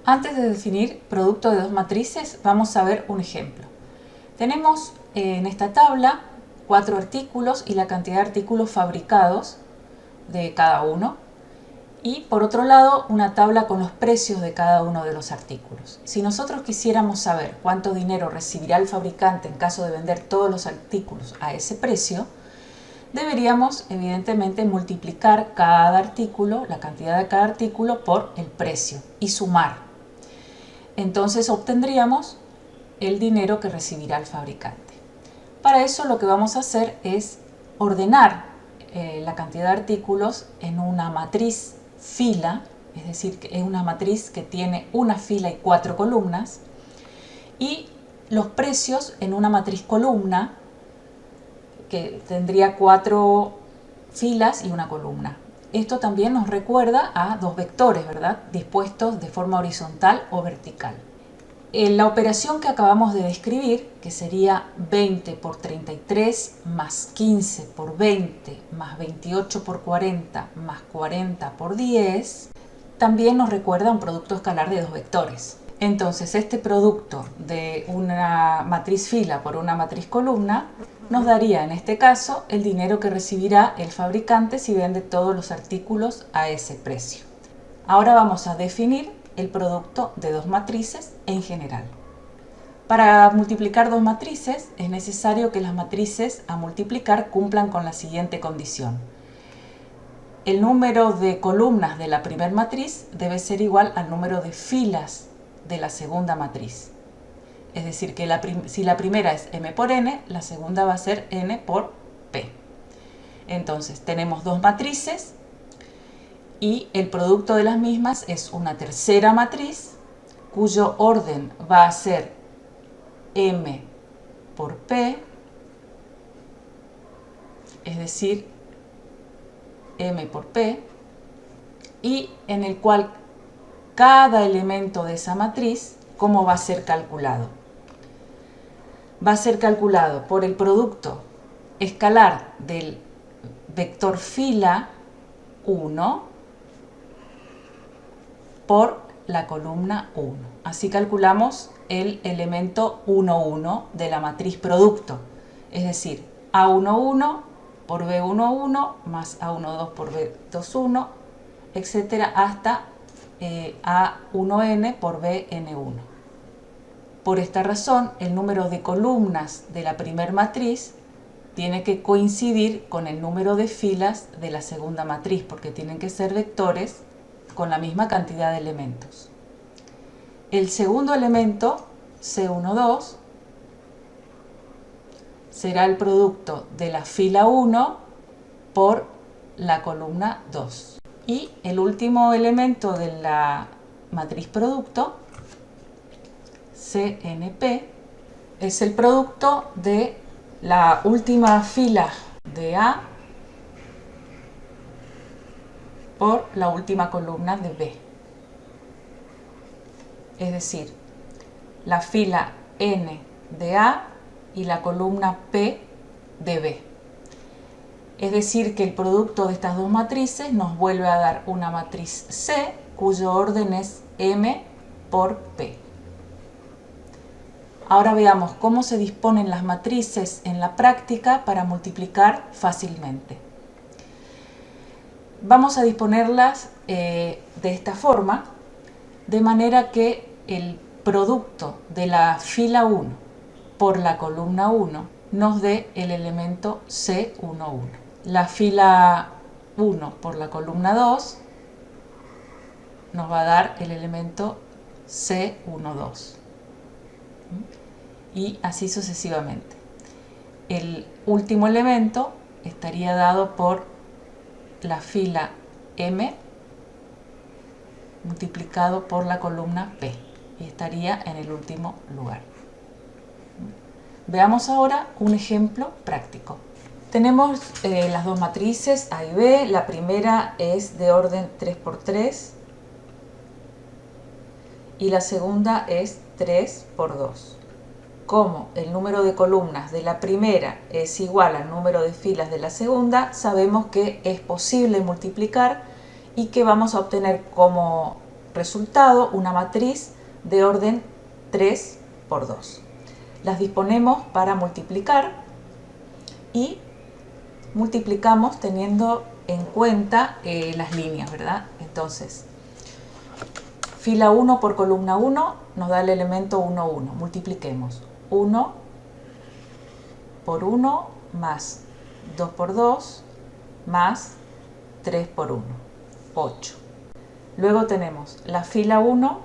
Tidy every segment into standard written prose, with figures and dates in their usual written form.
Antes de definir producto de dos matrices, vamos a ver un ejemplo. Tenemos en esta tabla 4 artículos y la cantidad de artículos fabricados de cada uno. Y por otro lado, una tabla con los precios de cada uno de los artículos. Si nosotros quisiéramos saber cuánto dinero recibirá el fabricante en caso de vender todos los artículos a ese precio, deberíamos evidentemente multiplicar cada artículo, la cantidad de cada artículo, por el precio y sumar. Entonces obtendríamos el dinero que recibirá el fabricante. Para eso lo que vamos a hacer es ordenar la cantidad de artículos en una matriz fila, es decir, que es una matriz que tiene una fila y 4 columnas, y los precios en una matriz columna que tendría 4 filas y una columna. Esto también nos recuerda a dos vectores, ¿verdad?, dispuestos de forma horizontal o vertical. La operación que acabamos de describir, que sería 20 por 33 más 15 por 20 más 28 por 40 más 40 por 10, también nos recuerda a un producto escalar de dos vectores. Entonces, este producto de una matriz fila por una matriz columna nos daría, en este caso, el dinero que recibirá el fabricante si vende todos los artículos a ese precio. Ahora vamos a definir el producto de dos matrices en general. Para multiplicar dos matrices es necesario que las matrices a multiplicar cumplan con la siguiente condición. El número de columnas de la primera matriz debe ser igual al número de filas de la segunda matriz. Es decir, que si la primera es m por n, la segunda va a ser n por p. Entonces tenemos dos matrices y el producto de las mismas es una tercera matriz cuyo orden va a ser m por p, es decir, m por p, y en el cual cada elemento de esa matriz, ¿cómo va a ser calculado? Va a ser calculado por el producto escalar del vector fila 1 por la columna 1. Así calculamos el elemento 1, 1 de la matriz producto, es decir, A11 por B11 más A12 por B21, etcétera, hasta A1n por Bn1. Por esta razón, el número de columnas de la primera matriz tiene que coincidir con el número de filas de la segunda matriz, porque tienen que ser vectores con la misma cantidad de elementos. El segundo elemento, C12, será el producto de la fila 1 por la columna 2. Y el último elemento de la matriz producto, CNP, es el producto de la última fila de A por la última columna de B. Es decir, la fila N de A y la columna P de B. Es decir, que el producto de estas dos matrices nos vuelve a dar una matriz C cuyo orden es M por P. Ahora veamos cómo se disponen las matrices en la práctica para multiplicar fácilmente. Vamos a disponerlas de esta forma, de manera que el producto de la fila 1 por la columna 1 nos dé el elemento C11. La fila 1 por la columna 2 nos va a dar el elemento C12. Y así sucesivamente. El último elemento estaría dado por la fila M multiplicado por la columna P y estaría en el último lugar. Veamos ahora un ejemplo práctico. Tenemos las dos matrices A y B. La primera es de orden 3×3 y la segunda es 3×2. Como el número de columnas de la primera es igual al número de filas de la segunda, sabemos que es posible multiplicar y que vamos a obtener como resultado una matriz de orden 3 por 2. Las disponemos para multiplicar y multiplicamos teniendo en cuenta las líneas, ¿verdad? Entonces, fila 1 por columna 1 nos da el elemento 1, 1. Multipliquemos 1 por 1 más 2 por 2 más 3 por 1, 8. Luego tenemos la fila 1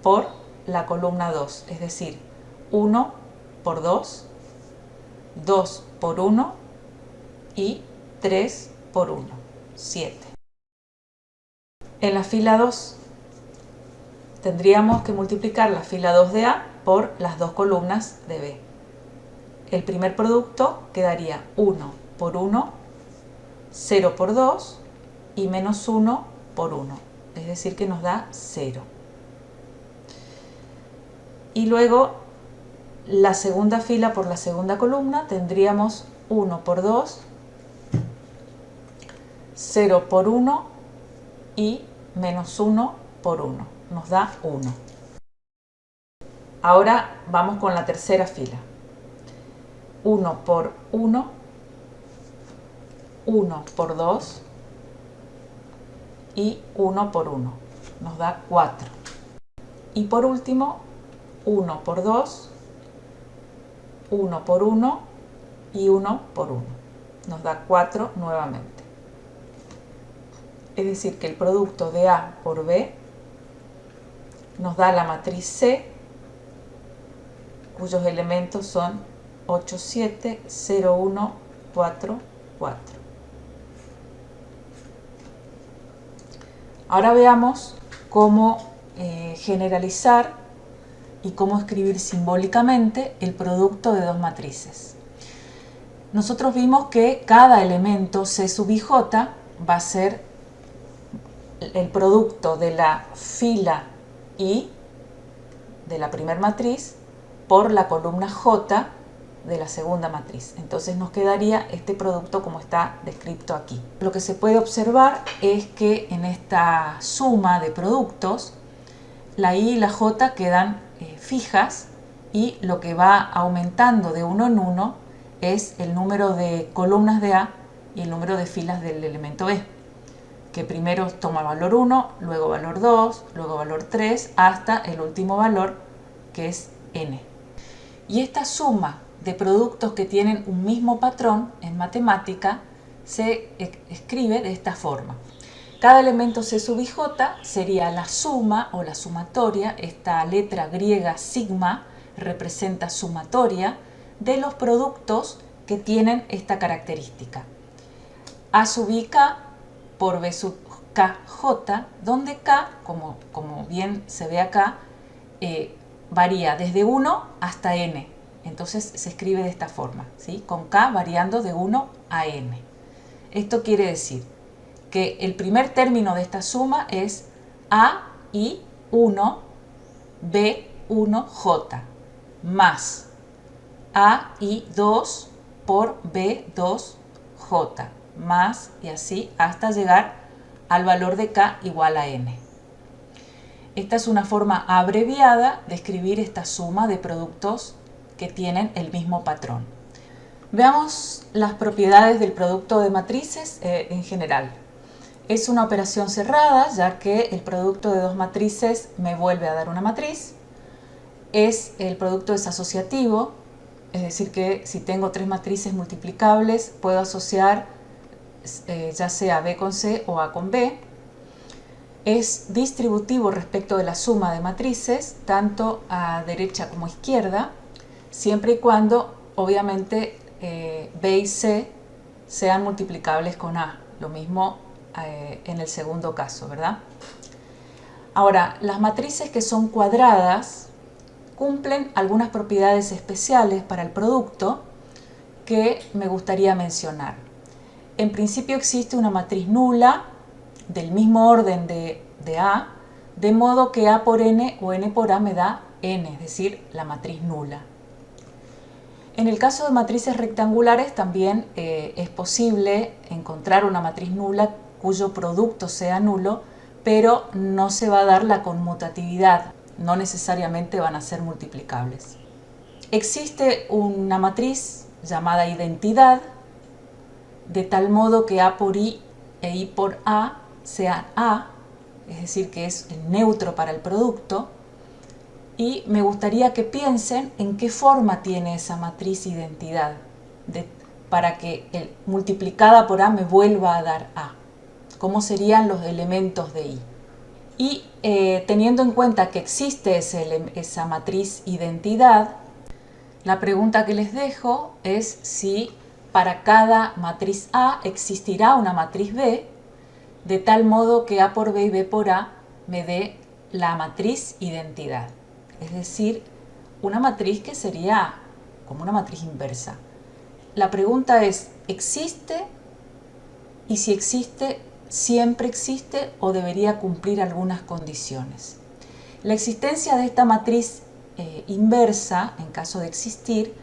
por la columna 2, es decir, 1 por 2, 2 por 1 y 3 por 1, 7. En la fila 2 tendríamos que multiplicar la fila 2 de A por las dos columnas de B. El primer producto quedaría 1 por 1, 0 por 2 y menos 1 por 1, es decir que nos da 0. Y luego la segunda fila por la segunda columna tendríamos 1 por 2, 0 por 1 y menos 1 por 1, nos da 1. Ahora vamos con la tercera fila. 1 por 1, 1 por 2 y 1 por 1, nos da 4. Y por último, 1 por 2, 1 por 1 y 1 por 1, nos da 4 nuevamente. Es decir que el producto de A por B nos da la matriz C, cuyos elementos son 8, 7, 0, 1, 4, 4. Ahora veamos cómo generalizar y cómo escribir simbólicamente el producto de dos matrices. Nosotros vimos que cada elemento C sub i j va a ser el producto de la fila I de la primera matriz por la columna J de la segunda matriz. Entonces nos quedaría este producto como está descrito aquí. Lo que se puede observar es que en esta suma de productos la I y la J quedan fijas y lo que va aumentando de uno en uno es el número de columnas de A y el número de filas del elemento B, que primero toma valor 1, luego valor 2, luego valor 3, hasta el último valor que es n. Y esta suma de productos que tienen un mismo patrón en matemática se escribe de esta forma. Cada elemento C sub i j sería la suma o la sumatoria, esta letra griega sigma representa sumatoria, de los productos que tienen esta característica. A sub i k por B sub k j, donde k, como bien se ve acá, varía desde 1 hasta n. Entonces se escribe de esta forma, ¿sí? Con k variando de 1 a n. Esto quiere decir que el primer término de esta suma es AI1 B1J más AI2 por B2J más y así hasta llegar al valor de k igual a n. Esta es una forma abreviada de escribir esta suma de productos que tienen el mismo patrón. Veamos las propiedades del producto de matrices en general. Es una operación cerrada, ya que el producto de dos matrices me vuelve a dar una matriz. El producto es asociativo, es decir que si tengo tres matrices multiplicables puedo asociar ya sea B con C o A con B. Es distributivo respecto de la suma de matrices, tanto a derecha como a izquierda, siempre y cuando obviamente B y C sean multiplicables con A, lo mismo en el segundo caso, ¿verdad? Ahora, las matrices que son cuadradas cumplen algunas propiedades especiales para el producto que me gustaría mencionar. En principio existe una matriz nula del mismo orden de A, de modo que A por n o n por A me da n, es decir, la matriz nula. En el caso de matrices rectangulares también es posible encontrar una matriz nula cuyo producto sea nulo, pero no se va a dar la conmutatividad, no necesariamente van a ser multiplicables. Existe una matriz llamada identidad, de tal modo que A por I e I por A sean A, es decir, que es el neutro para el producto, y me gustaría que piensen en qué forma tiene esa matriz identidad, para que multiplicada por A me vuelva a dar A. ¿Cómo serían los elementos de I? Y teniendo en cuenta que existe esa matriz identidad, la pregunta que les dejo es si para cada matriz A existirá una matriz B, de tal modo que A por B y B por A me dé la matriz identidad. Es decir, una matriz que sería como una matriz inversa. La pregunta es, ¿existe? Y si existe, ¿siempre existe o debería cumplir algunas condiciones? La existencia de esta matriz inversa, en caso de existir,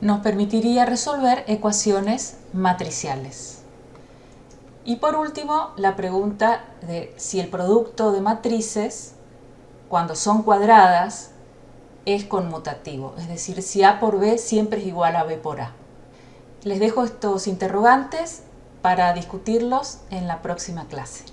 nos permitiría resolver ecuaciones matriciales. Y por último, la pregunta de si el producto de matrices, cuando son cuadradas, es conmutativo, es decir, si A por B siempre es igual a B por A. Les dejo estos interrogantes para discutirlos en la próxima clase.